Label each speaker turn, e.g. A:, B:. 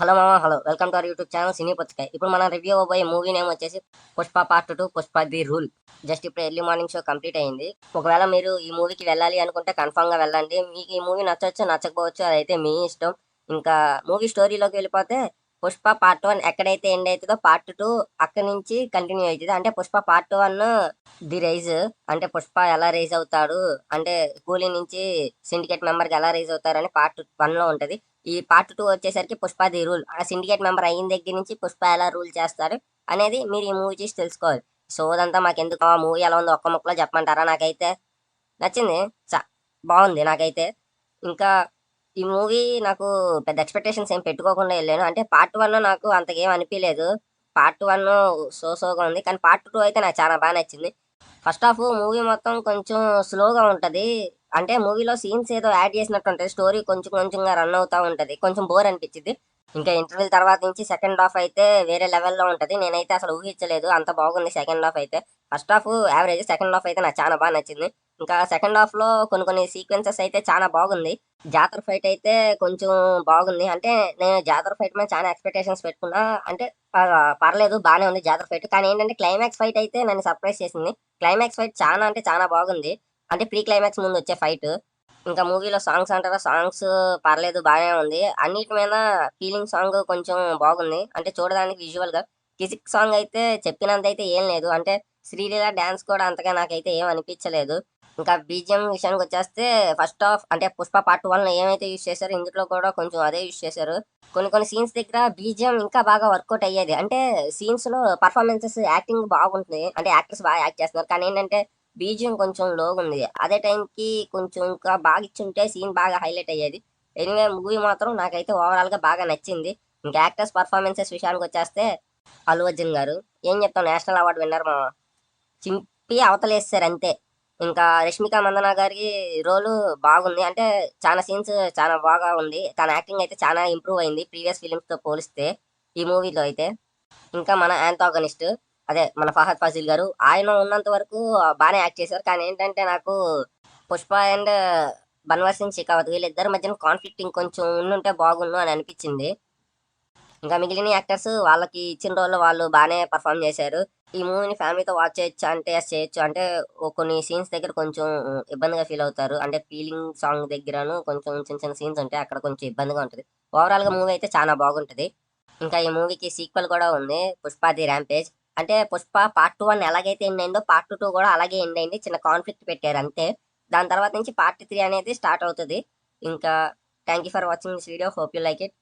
A: Hello మామ, hello, welcome to our YouTube channel cine Puchakaya. ఇప్పుడు మనం రివ్యూ అవ్వబోయే మూవీ నేమ్ వచ్చేసి Pushpa part 2 Pushpa the rule. Just ఇప్పుడు ఎర్లీ మార్నింగ్ షో కంప్లీట్ అయింది. ఒకవేళ మీరు ఈ మూవీకి వెళ్ళాలి అనుకుంటే కన్ఫామ్ గా వెళ్ళండి. మీకు ఈ మూవీ నచ్చవచ్చు నచ్చకపోవచ్చు, అదైతే మీ ఇష్టం. ఇంకా మూవీ స్టోరీలోకి వెళ్ళిపోతే పుష్ప పార్ట్ 1 ఎక్కడైతే ఎండ్ అవుతుందో పార్ట్ 2 అక్కడి నుంచి కంటిన్యూ అవుతుంది. అంటే పుష్ప పార్ట్ 1 ది రైజ్, అంటే పుష్ప ఎలా రైజ్ అవుతాడు, అంటే కూలీ నుంచి సిండికేట్ మెంబర్కి ఎలా రైజ్ అవుతారని పార్ట్ 1 లో ఉంటది. ఈ పార్ట్ 2 వచ్చేసరికి పుష్ప ది రూల్, ఆ సిండికేట్ మెంబర్ అయిన దగ్గర నుంచి పుష్ప ఎలా రూల్ చేస్తారు అనేది మీరు ఈ మూవీ చూసి తెలుసుకోవాలి. సో అదంతా మాకెందుకు, ఆ మూవీ ఎలా ఉందో ఒక్క ముక్కలో చెప్పమంటారా? నాకైతే నచ్చింది, చా బాగుంది నాకైతే. ఇంకా ఈ మూవీ నాకు పెద్ద ఎక్స్పెక్టేషన్స్ ఏం పెట్టుకోకుండా వెళ్ళాను. అంటే పార్ట్ 1 నాకు అంతకేం అనిపించలేదు. పార్ట్ 1 సోగా ఉంది, కానీ పార్ట్ 2 అయితే నాకు చాలా బాగా నచ్చింది. ఫస్ట్ హాఫ్ మూవీ మొత్తం కొంచెం స్లోగా ఉంటది. అంటే మూవీలో సీన్స్ ఏదో యాడ్ చేసినట్టు ఉంటుంది, స్టోరీ కొంచెం కొంచెంగా రన్ అవుతా ఉంటది, కొంచెం బోర్ అనిపించింది. ఇంకా ఇంటర్వెల్ తర్వాత నుంచి సెకండ్ హాఫ్ అయితే వేరే లెవెల్లో ఉంటది. నేనైతే అసలు ఊహించలేదు అంత బాగుంది సెకండ్ హాఫ్ అయితే. First half average, second half అయితే నాకు చాలా బాగా నచ్చింది. ఇంకా సెకండ్ హాఫ్ లో కొన్ని కొన్ని సీక్వెన్సెస్ అయితే చాలా బాగుంది. జాతర ఫైట్ అయితే కొంచెం బాగుంది. అంటే నేను జాతర ఫైట్ మీద చాలా ఎక్స్పెక్టేషన్స్ పెట్టుకున్నా. అంటే పర్లేదు, బాగానే ఉంది జాతర ఫైట్. కానీ ఏంటంటే క్లైమాక్స్ ఫైట్ అయితే నన్ను సర్ప్రైజ్ చేసింది. క్లైమాక్స్ ఫైట్ చాలా అంటే చాలా బాగుంది. అంటే ప్రీ క్లైమాక్స్ ముందు వచ్చే ఫైట్. ఇంకా మూవీలో సాంగ్స్ అంటారా, సాంగ్స్ పర్లేదు, బాగానే ఉంది. అన్నిటి మీద ఫీలింగ్ సాంగ్ కొంచెం బాగుంది. అంటే చూడడానికి విజువల్ గా. కిసిక్ సాంగ్ అయితే చెప్పినంత అయితే ఏం లేదు. అంటే శ్రీలీల డాన్స్ కూడా అంతగా నాకైతే ఏం అనిపించలేదు. ఇంకా బీజిఎం విషయానికి వచ్చేస్తే ఫస్ట్ హాఫ్ అంటే పుష్ప పార్ట్ 1 లో ఏమైతే యూజ్ చేశారో ఇందులో కూడా కొంచెం అదే యూజ్ చేశారు. కొన్ని కొన్ని సీన్స్ దగ్గర బీజిఎం ఇంకా బాగా వర్కౌట్ అయ్యేది. అంటే సీన్స్ లో పర్ఫార్మెన్సెస్, యాక్టింగ్ బాగుంటుంది. అంటే యాక్టర్స్ బాగా యాక్ట్ చేస్తున్నారు. కానీ ఏంటంటే బీజిఎం కొంచెం లోగా ఉంది. అదే టైంకి కొంచెం ఇంకా బాగా ఇచ్చుంటే సీన్ బాగా హైలైట్ అయ్యేది. ఎనివే మూవీ మాత్రం నాకైతే ఓవరాల్ గా బాగా నచ్చింది. ఇంకా యాక్టర్స్ పర్ఫార్మెన్సెస్ విషయానికి వచ్చేస్తే అల్లు అర్జున్ గారు ఏం చెప్తాం, నేషనల్ అవార్డు విన్నర్ మా, చింపి అవతలేస్తారు అంతే. ఇంకా రష్మిక మందన గారి రోలు బాగుంది. అంటే చాలా సీన్స్ చాలా బాగా ఉంది. తన యాక్టింగ్ అయితే చాలా ఇంప్రూవ్ అయింది ప్రీవియస్ ఫిలిమ్స్ తో పోలిస్తే ఈ మూవీలో అయితే. ఇంకా మన యాంటాగనిస్ట్, అదే మన ఫహద్ ఫాజిల్ గారు, ఆయన ఉన్నంత వరకు బాగానే యాక్ట్ చేశారు. కానీ ఏంటంటే నాకు పుష్ప అండ్ బన్వర్ సింగ్ షెకావత్ వీళ్ళిద్దరి మధ్యన కాన్ఫ్లిక్ట్ ఇంకొంచెం ఉండుంటే బాగుండు అని అనిపించింది. ఇంకా మిగిలిన యాక్టర్స్ వాళ్ళకి ఇచ్చిన రోల్లో వాళ్ళు బాగానే పర్ఫామ్ చేశారు. ఈ మూవీని ఫ్యామిలీతో వాచ్ చేయొచ్చు అంటే చేయొచ్చు. అంటే కొన్ని సీన్స్ దగ్గర కొంచెం ఇబ్బందిగా ఫీల్ అవుతారు. అంటే ఫీలింగ్ సాంగ్ దగ్గరను కొంచెం చిన్న చిన్న సీన్స్ ఉంటాయి, అక్కడ కొంచెం ఇబ్బందిగా ఉంటుంది. ఓవరాల్ గా మూవీ అయితే చాలా బాగుంటది. ఇంకా ఈ మూవీకి సీక్వెల్ కూడా ఉంది, పుష్ప ది ర్యాంపేజ్. అంటే పుష్ప పార్ట్ 1 ఎలాగైతే ఎండ్ అయిందో పార్ట్ 2 కూడా అలాగే ఎండ్ అయింది. చిన్న కాన్ఫ్లిక్ట్ పెట్టారు అంతే. దాని తర్వాత నుంచి పార్ట్ 3 అనేది స్టార్ట్ అవుతుంది. ఇంకా thank you for watching this video, hope you like it.